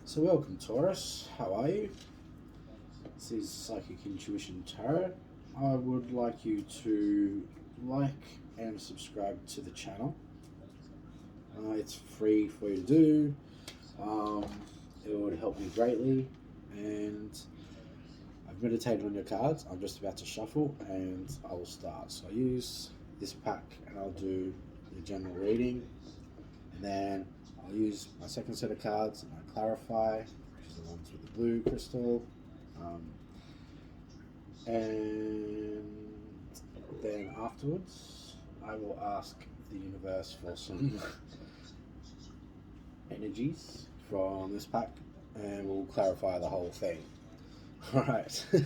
So welcome Taurus, how are you? This is Psychic Intuition Tarot. I would like you to like and subscribe to the channel. It's free for you to do. It would help me greatly, and I've meditated on your cards. I'm just about to shuffle and I will start. So I use this pack and I'll do the general reading, and then I'll use my second set of cards and I clarify, which is the ones with the blue crystal. And then afterwards, I will ask the universe for some energies from this pack, and we'll clarify the whole thing. Alright, so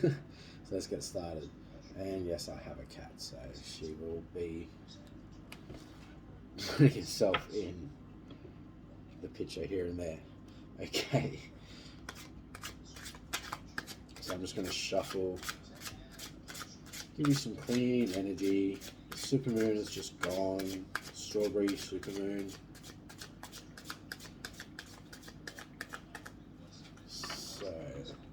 let's get started. And yes, I have a cat, so she will be putting herself in the picture here and there. Okay. So I'm just going to shuffle, give you some clean energy. The supermoon is just gone. Strawberry supermoon. So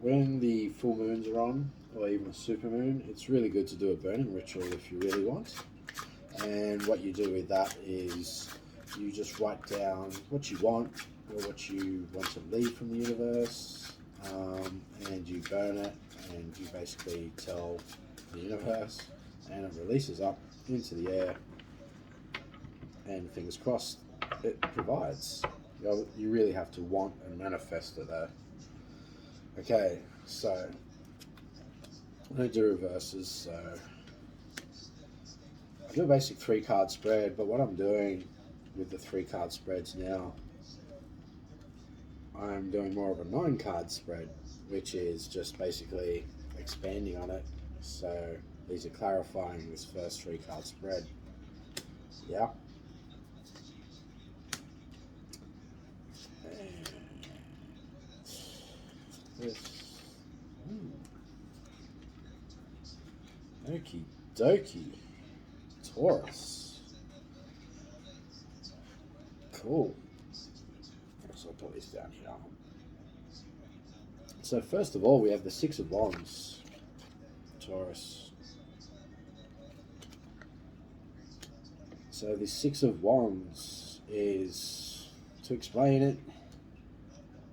when the full moons are on, or even a supermoon, it's really good to do a burning ritual if you really want. And what you do with that is you just write down what you want or what you want to leave from the universe, and you burn it, and you basically tell the universe, and it releases up into the air, and fingers crossed it provides. You really have to want and manifest it though. Okay, so I'm going to do reverses. So I do a basic 3-card spread, but what I'm doing with the 3-card spreads now, I'm doing more of a 9-card spread, which is just basically expanding on it. So these are clarifying this first 3-card spread. Yeah. And this. Okie dokie. Taurus. Cool. So I'll put this down here. So first of all, we have the 6 of Wands, Taurus. So the 6 of Wands is, to explain it,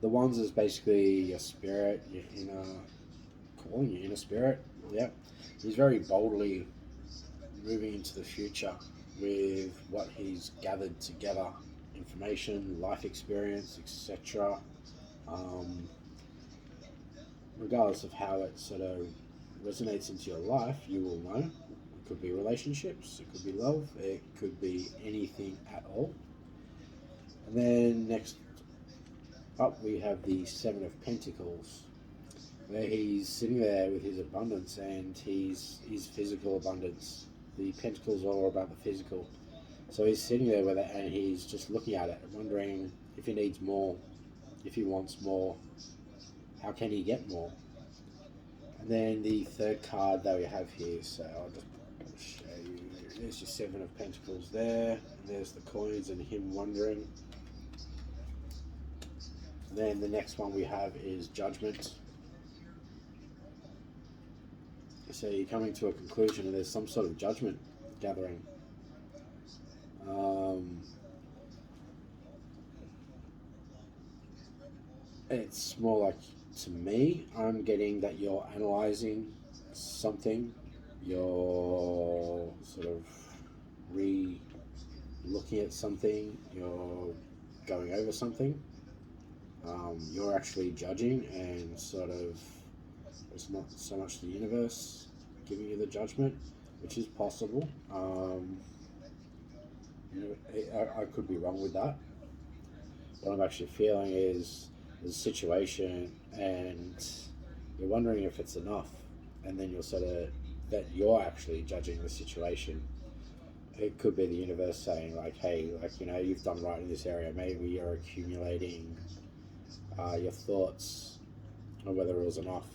the Wands is basically your spirit, your inner calling, your inner spirit. Yep. He's very boldly moving into the future with what he's gathered together, information, life experience, etc. Regardless of how it sort of resonates into your life, you will know. It could be relationships, it could be love, it could be anything at all. And then next up we have the 7 of Pentacles, where he's sitting there with his abundance and his physical abundance. The Pentacles are all about the physical. So he's sitting there with it and he's just looking at it and wondering if he needs more, if he wants more, how can he get more? And then the 3rd card that we have here, so I'll just show you. There's your 7 of Pentacles there, and there's the coins and him wondering. And then the next one we have is Judgment. So you're coming to a conclusion and there's some sort of judgment gathering. It's more like, to me, I'm getting that you're analyzing something, you're sort of looking at something, you're going over something, you're actually judging, and sort of it's not so much the universe giving you the judgment, which is possible. I could be wrong with that. What I'm actually feeling is there's a situation and you're wondering if it's enough, and then you're sort of, that you're actually judging the situation. It could be the universe saying like, hey, like, you know, you've done right in this area, maybe you're accumulating your thoughts on whether it was enough.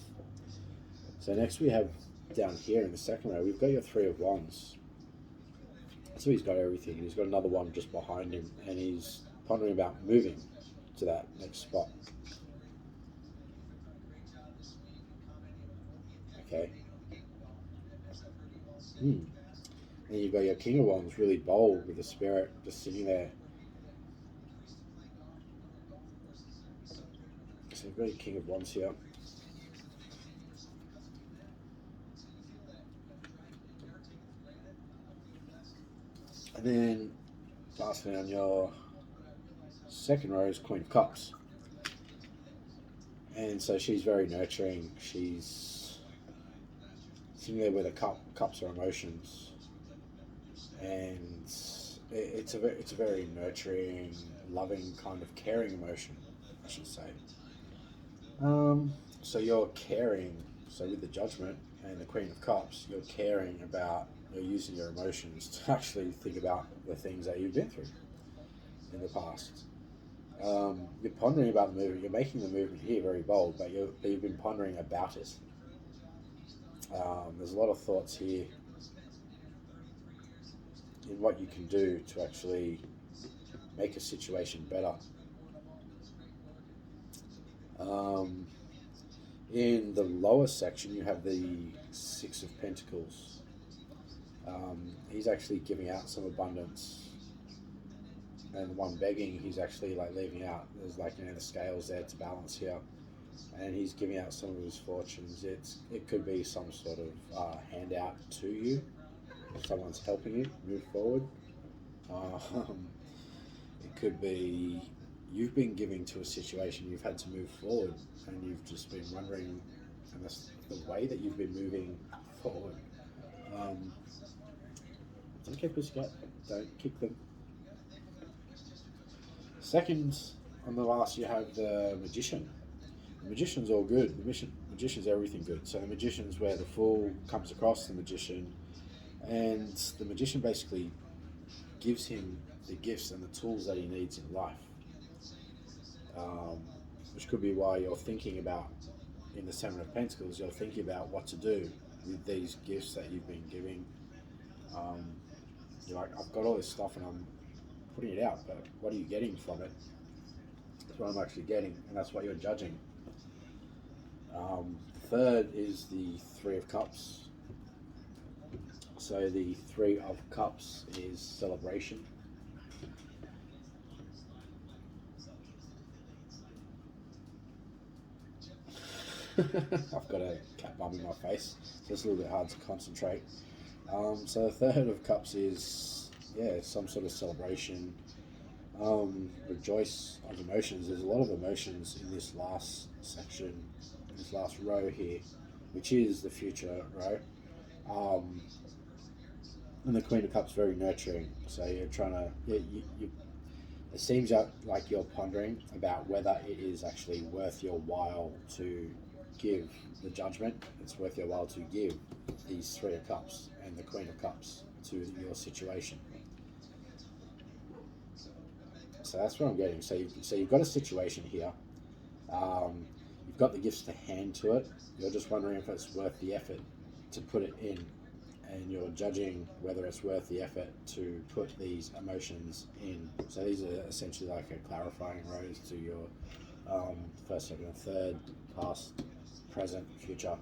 So next we have down here in the second row, we've got your 3 of Wands. So he's got everything. He's got another one just behind him, and he's pondering about moving to that next spot. Okay. Hmm. And you've got your King of Wands really bold with the Spirit just sitting there. So you've got your King of Wands here. And then lastly on your second row is Queen of Cups. And so she's very nurturing. She's sitting there with a cups are emotions. And it's a very nurturing, loving, kind of caring emotion, I should say. So you're caring. So with the Judgment and the Queen of Cups, you're caring about. You're using your emotions to actually think about the things that you've been through in the past. You're pondering about the movement. You're making the movement here very bold, but you've been pondering about it. There's a lot of thoughts here in what you can do to actually make a situation better. In the lower section, you have the Six of Pentacles. He's actually giving out some abundance, and the one begging, he's actually like leaving out. There's like the scales there to balance here, and he's giving out some of his fortunes. It could be some sort of handout to you. Someone's helping you move forward. It could be you've been giving to a situation, you've had to move forward, and you've just been wondering, and that's the way that you've been moving forward. Don't kick pussycat. Don't kick them. Second, on the last, you have the Magician. The Magician's all good. The Magician's everything good. So the Magician's where the Fool comes across the Magician, and the Magician basically gives him the gifts and the tools that he needs in life. Which could be why you're thinking about, in the Seven of Pentacles, you're thinking about what to do with these gifts that you've been giving. You're like, I've got all this stuff and I'm putting it out, but what are you getting from it? That's what I'm actually getting, and that's what you're judging. Third is the Three of Cups. So the Three of Cups is celebration. I've got a cat bum in my face, so it's a little bit hard to concentrate. So the Third of Cups is, some sort of celebration. Rejoice of emotions. There's a lot of emotions in this last section, this last row here, which is the future row. And the Queen of Cups very nurturing. So you're trying to, it seems like you're pondering about whether it is actually worth your while to give the Judgment. It's worth your while to give these Three of Cups and the Queen of Cups to your situation. So that's what I'm getting. So you've got a situation here. You've got the gifts to hand to it. You're just wondering if it's worth the effort to put it in, and you're judging whether it's worth the effort to put these emotions in. So these are essentially like a clarifying rows to your first, second, and third, past, present, future.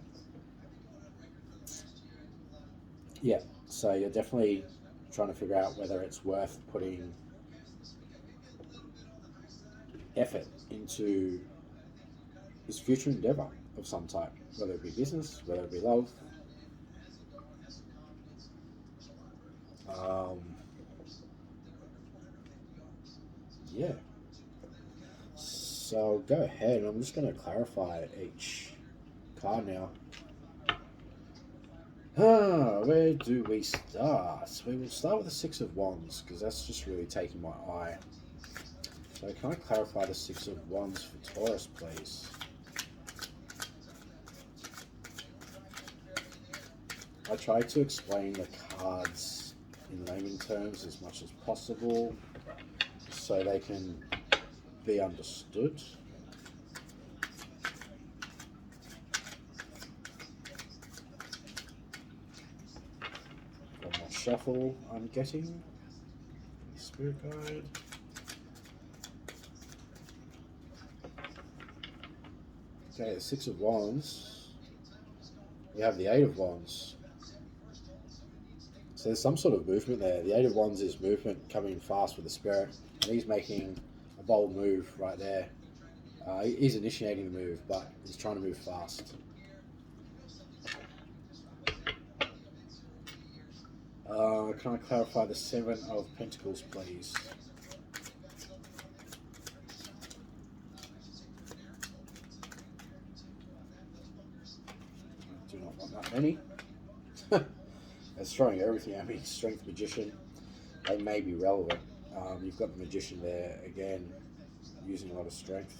Yeah, so you're definitely trying to figure out whether it's worth putting effort into this future endeavor of some type, whether it be business, whether it be love. Yeah. So go ahead, and I'm just going to clarify each card now. Where do we start? We will start with the Six of Wands, because that's just really taking my eye. So can I clarify the Six of Wands for Taurus, please? I try to explain the cards in layman terms as much as possible so they can be understood. One more shuffle I'm getting. Spirit guide. Okay, the Six of Wands You have the Eight of Wands. So there's some sort of movement there. The Eight of Wands is movement coming fast with the Spirit. And he's making a bold move right there. He's initiating the move, but he's trying to move fast. Can I clarify the Seven of Pentacles, please? I do not want that many. It's throwing everything at me. Strength, Magician. They may be relevant. You've got the Magician there again, using a lot of strength.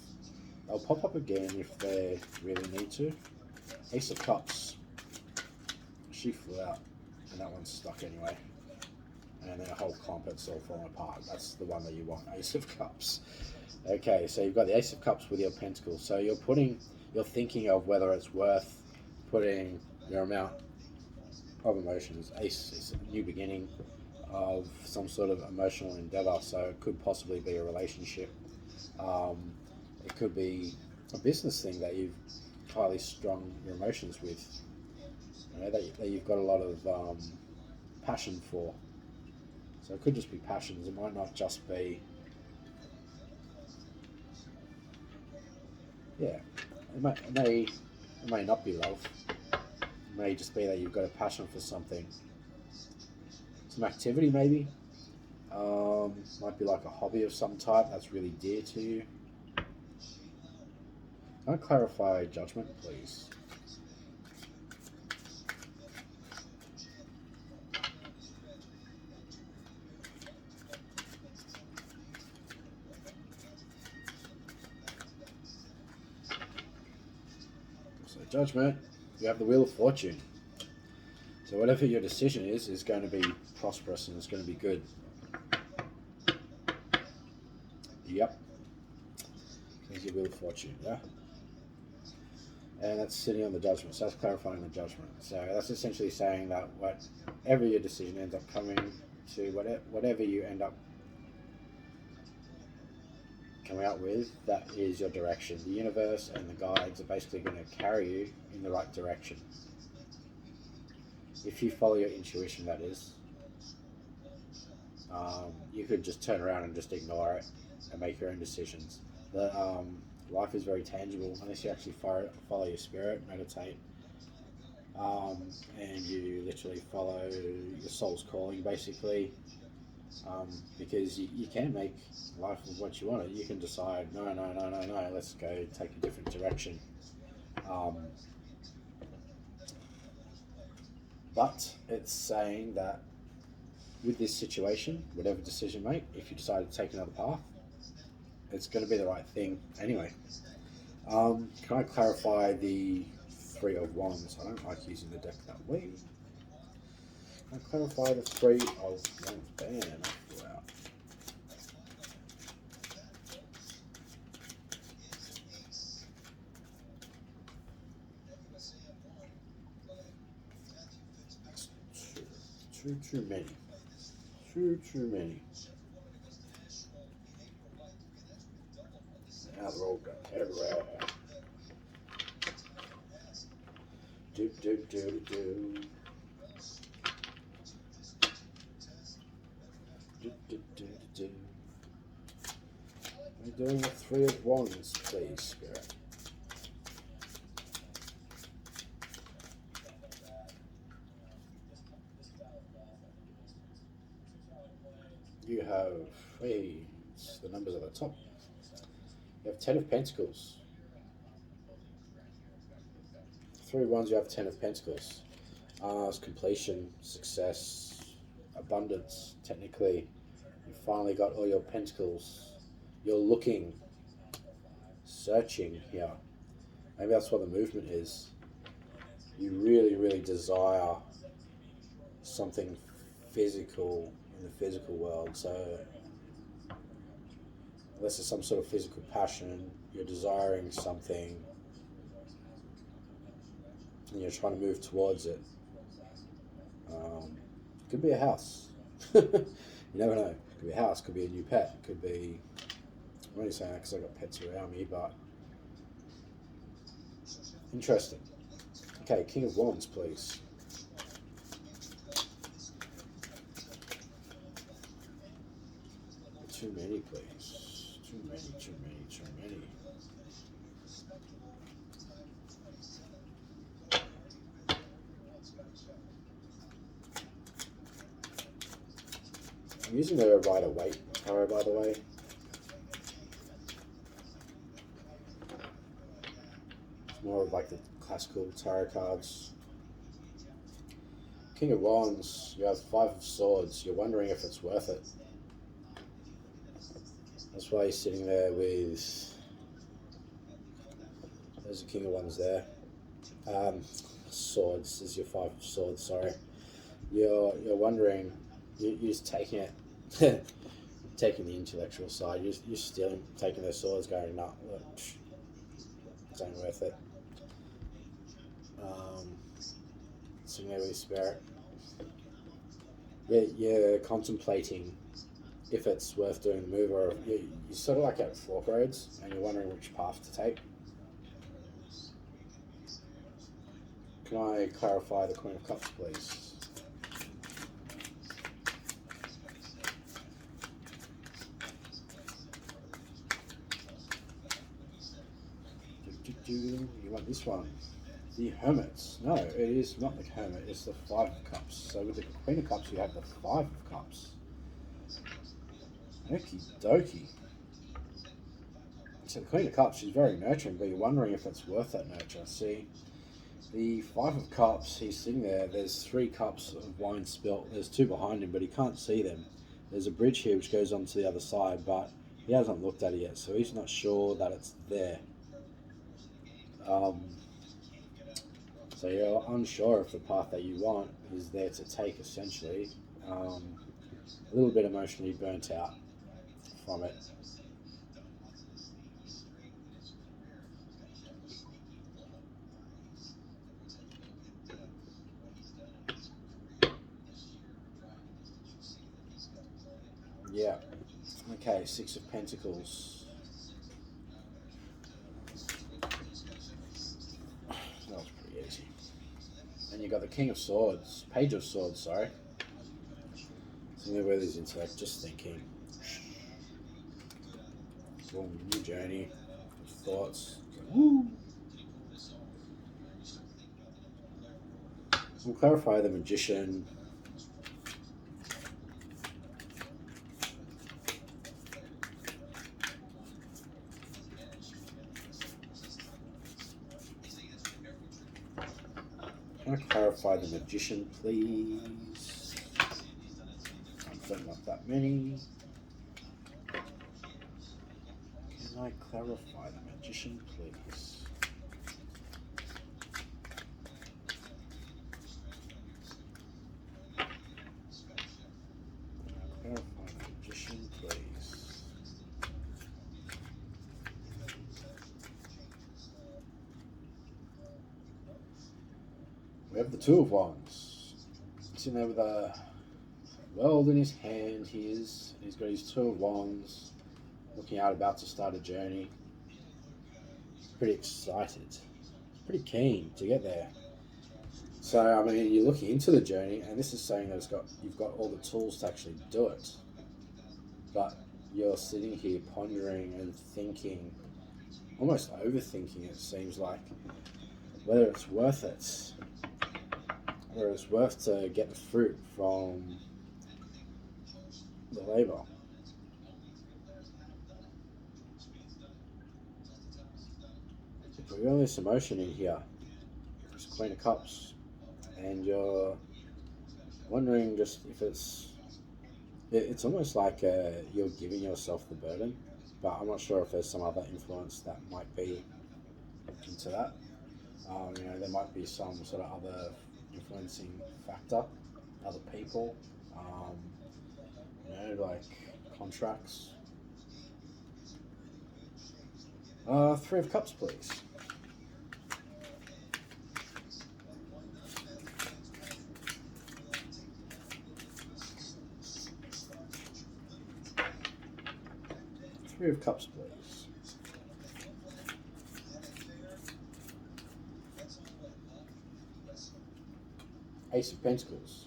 They'll pop up again if they really need to. Ace of Cups. She flew out, and that one's stuck anyway. And then a whole comp, it's all falling apart. That's the one that you want, Ace of Cups. Okay, so you've got the Ace of Cups with your Pentacles. So you're thinking of whether it's worth putting your amount of emotions. Ace is a new beginning of some sort of emotional endeavor, so it could possibly be a relationship. It could be a business thing that you've highly strung your emotions with, you know, that you've got a lot of passion for. So it could just be passions. It might not just be, yeah, it may not be love. It may just be that you've got a passion for something. Some activity maybe. Might be like a hobby of some type that's really dear to you. Can I clarify Judgment, please? So Judgment, you have the Wheel of Fortune. So whatever your decision is going to be prosperous and it's going to be good. Yep. There's your Wheel of Fortune, yeah? And that's sitting on the Judgment, so that's clarifying the Judgment. So that's essentially saying that whatever your decision ends up coming to, whatever you end up coming out with, that is your direction. The universe and the guides are basically going to carry you in the right direction. If you follow your intuition, that is. You could just turn around and just ignore it and make your own decisions. Life is very tangible unless you actually follow your spirit, meditate, and you literally follow your soul's calling, basically. Because you can make life of what you want. You can decide, no, let's go take a different direction. But it's saying that with this situation, whatever decision you make, if you decide to take another path, it's going to be the right thing anyway. Can I clarify the Three of Wands? I don't like using the deck that way. Can I clarify the Three of Wands? Bam. Wow. Too many. Too many. Now they're all going everywhere. Do. We're doing the Three of Wands, please, Spirit. You have the numbers at the top. You have 10 of Pentacles. Three of Wands, you have 10 of Pentacles. It's completion, success, abundance, technically. You finally got all your Pentacles. You're looking, searching here. Maybe that's what the movement is. You really desire something physical in the physical world. So unless it's some sort of physical passion, you're desiring something and you're trying to move towards it. Could be a house. You never know. Could be a house, could be a new pet, could be... I'm only saying that because I've got pets around me, but... Interesting. Okay, King of Wands, please. Too many, please. Too many, too many, too many. I'm using the Rider-Waite tarot, by the way. It's more of like the classical tarot cards. King of Wands, you have 5 of Swords. You're wondering if it's worth it. That's why you're sitting there with... There's a King of Wands there. Swords is your 5 of Swords, sorry. You're wondering, you're just taking it, taking the intellectual side. You're still taking their swords, going, nah, look, it ain't worth it. Sitting there with your spirit. You're contemplating if it's worth doing the move, or you're sort of like at fork roads and you're wondering which path to take. Can I clarify the Queen of Cups, please? You want this one? The Hermit. No, it is not the Hermit, it's the 5 of Cups. So with the Queen of Cups, you have the 5 of Cups. Okie dokie. So the Queen of Cups, she's very nurturing, but you're wondering if it's worth that nurture. See, the 5 of Cups, he's sitting there, there's 3 cups of wine spilt, there's 2 behind him, but he can't see them. There's a bridge here which goes on to the other side, but he hasn't looked at it yet, so he's not sure that it's there. So you're unsure if the path that you want is there to take, essentially. A little bit emotionally burnt out from it. Yeah. Okay, 6 of Pentacles. That was pretty easy. And you got the King of Swords, Page of Swords, sorry. So where there's intellect, just thinking. Boom, new journey, thoughts. Woo! We'll clarify the Magician. Can I clarify the Magician, please? I don't want that many. Can I clarify the Magician, please? Clarify the Magician, please. We have the 2 of Wands. Sitting there with a world in his hand. He's got his 2 of Wands, looking out, about to start a journey. He's pretty excited. He's pretty keen to get there. So, I mean, you're looking into the journey, and this is saying that you've got all the tools to actually do it. But you're sitting here pondering and thinking, almost overthinking, it seems like, whether it's worth it. Whether it's worth to get the fruit from the labor. We've got this emotion in here, this Queen of Cups, and you're wondering just if it's almost like you're giving yourself the burden, but I'm not sure if there's some other influence that might be into that. There might be some sort of other influencing factor, other people, like contracts. 3 of Cups, please. Three of Cups, please. Ace of Pentacles.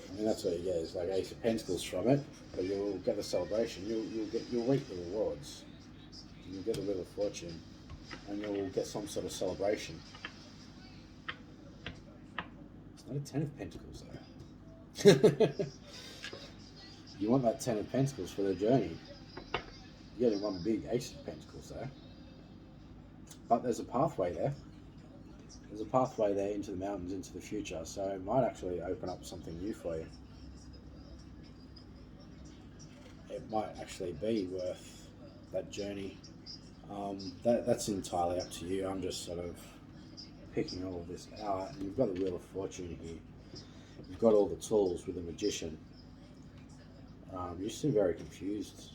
I mean, that's what you get. It's like Ace of Pentacles from it, but you'll get the celebration. You'll reap the rewards. You'll get the Wheel of Fortune, and you'll get some sort of celebration. It's not a Ten of Pentacles though. You want that Ten of Pentacles for the journey. You're getting one big Ace of Pentacles though. But there's a pathway there. There's a pathway there into the mountains, into the future. So it might actually open up something new for you. It might actually be worth that journey. That's entirely up to you. I'm just sort of picking all of this out. And you've got the Wheel of Fortune here. You've got all the tools with the Magician. You seem very confused.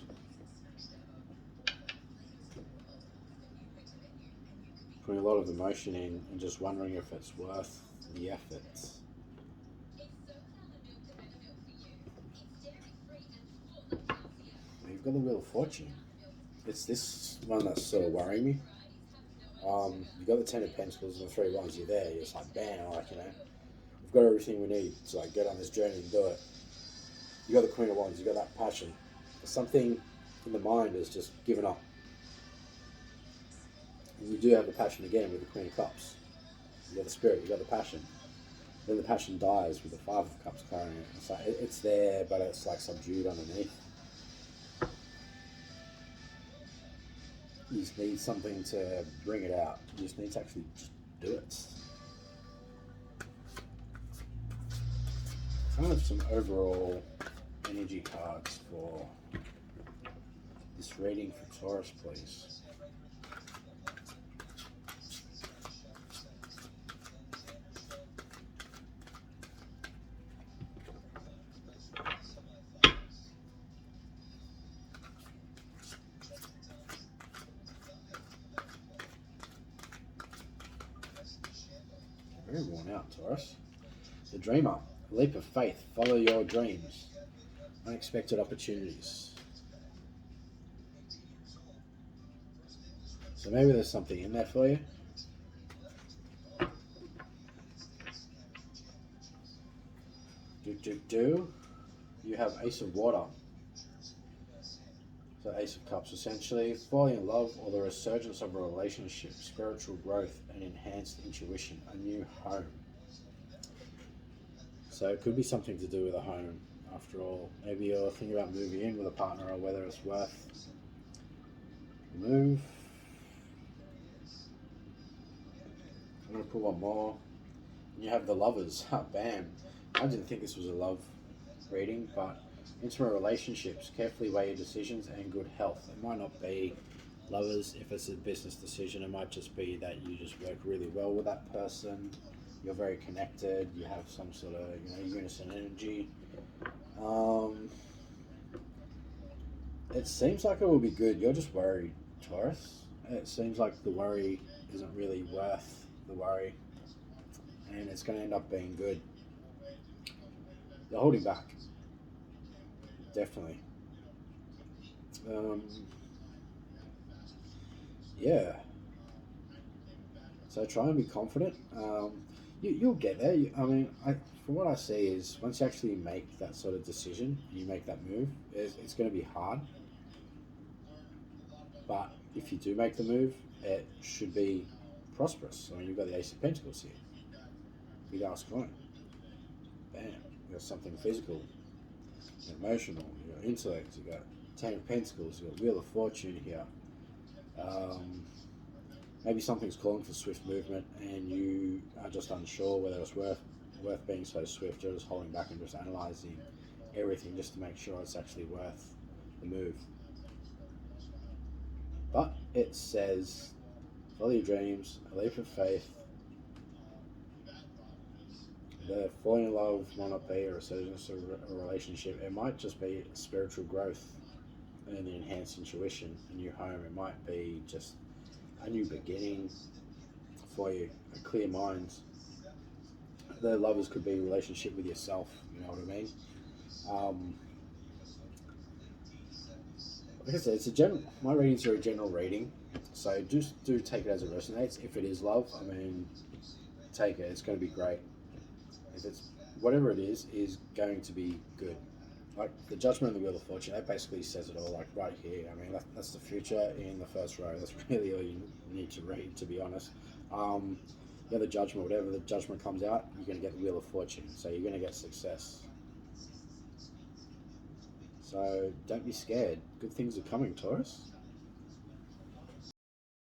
Putting a lot of emotion in and just wondering if it's worth the effort. You've got the Wheel of Fortune. It's this one that's sort of worrying me. You've got the Ten of Pentacles and the Three Wands. You're there. You're just like, bam, like, you know, we've got everything we need to like get on this journey and do it. You got the Queen of Wands. You got that passion. Something in the mind has just given up. And you do have the passion again with the Queen of Cups. You got the Spirit. You got the passion. Then the passion dies with the Five of Cups carrying it. It's like it's there, but it's like subdued underneath. You just need something to bring it out. You just need to actually just do it. Kind of some overall energy cards for this reading for Taurus, please. Very worn out, Taurus. The Dreamer. A leap of faith. Follow your dreams. Unexpected opportunities. So maybe there's something in there for you. You have Ace of Water. So Ace of Cups, essentially. Falling in love or the resurgence of a relationship, spiritual growth and enhanced intuition, a new home. So it could be something to do with a home, after all. Maybe you're thinking about moving in with a partner or whether it's worth the move. I'm going to pull one more. You have the Lovers. Bam. I didn't think this was a love reading, but intimate relationships, carefully weigh your decisions, and good health. It might not be lovers if it's a business decision. It might just be that you just work really well with that person. You're very connected. You have some sort of, unison energy. It seems like it will be good. You're just worried, Taurus. It seems like the worry isn't really worth the worry, and it's going to end up being good. You're holding back. Definitely. Yeah. So try and be confident. You'll get there. From what I see is once you actually make that sort of decision, you make that move, it's going to be hard. But if you do make the move, it should be prosperous. I mean, you've got the Ace of Pentacles here. Big ass coin. Bam. You've got something physical, emotional, you've got intellect, you've got Ten of Pentacles, you've got Wheel of Fortune here. Maybe something's calling for swift movement and you are just unsure whether it's worth being so swift. You're just holding back and just analysing everything just to make sure it's actually worth the move. But it says, follow your dreams, a leap of faith. The falling in love might not be a resurgence of a relationship. It might just be spiritual growth and the enhanced intuition, a new home. It might be just a new beginning for you, a clear mind. The Lovers could be a relationship with yourself, you know what I mean? Like I said, it's a general. My readings are a general reading, so just do take it as it resonates. If it is love, I mean, take it. It's going to be great. If it's whatever it is going to be good. Like the Judgment and the Wheel of Fortune, that basically says it all. Like right here. I mean, that's the future in the first row. That's really all you need to read, to be honest. Yeah, the Judgment, whatever the Judgment comes out, you're going to get the Wheel of Fortune. So you're going to get success. So don't be scared. Good things are coming, Taurus.